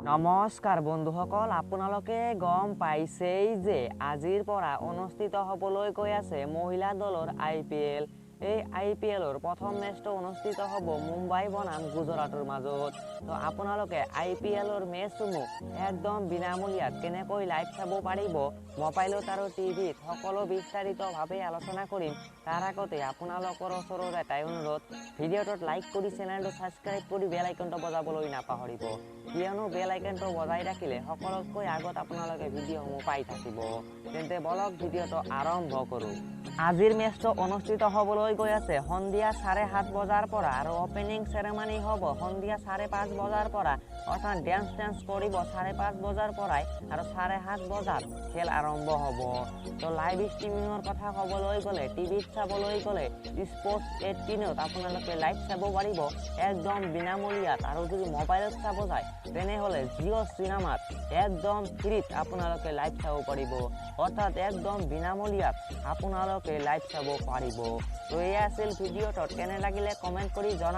নমস্কাৰ বন্ধুসকল, আপোনালোকে গম পাইছেই যে আজিৰ পৰা অনুষ্ঠিত হ'বলৈ গৈ আছে মহিলা দলৰ IPL। এই IPLৰ প্ৰথম মেচটো অনুষ্ঠিত হ'ব মুম্বাই বনাম গুজৰাটৰ মাজত। তো আপোনালোকে IPLৰ মেচসমূহ একদম বিনামূলীয়াত কেনেকৈ লাইভ চাব পাৰিব মোবাইলত আৰু টিভিত সকলো বিস্তাৰিতভাৱে আলোচনা কৰিম। তাৰ আগতে আপোনালোকৰ ওচৰত এটাই অনুৰোধ, ভিডিঅ'টোত লাইক কৰি চেনেলটো ছাবস্ক্ৰাইব কৰি বেল আইকনটো বজাবলৈ নাপাহৰিব, কিয়নো বেল আইকনটো বজাই ৰাখিলে সকলোতকৈ আগত আপোনালোকে ভিডিঅ'সমূহ পাই থাকিব। তেন্তে বলক ভিডিঅ'টো আৰম্ভ কৰোঁ। আজিৰ মেচটো অনুষ্ঠিত হ'বলৈ গৈ আছে সন্ধিয়া 7:30 বজাৰ পৰা আৰু অপেনিং চেৰেমনি হ'ব সন্ধিয়া 5:30 বজাৰ পৰা, অৰ্থাৎ ডেন্স কৰিব 5:30 বজাৰ পৰাই আৰু 7:30 বজাত খেল আৰম্ভ হ'ব। তো লাইভ ষ্ট্ৰিমিঙৰ কথা ক'বলৈ গ'লে, টিভিত চাবলৈ গ'লে স্পৰ্টছ 18ত আপোনালোকে লাইভ চাব পাৰিব একদম বিনামূলীয়াত, আৰু যদি মোবাইলত চাব যায় তেনেহ'লে জিঅ' চিনেমাত একদম ফ্ৰীত আপোনালোকে লাইভ চাব পাৰিব, অৰ্থাৎ একদম বিনামূলীয়াত আপোনালোকে লাইভ চাব পাৰিব। তো এয়া আছিল ভিডিঅ'টোত কেনে লাগিলে কমেণ্ট কৰি জনাব।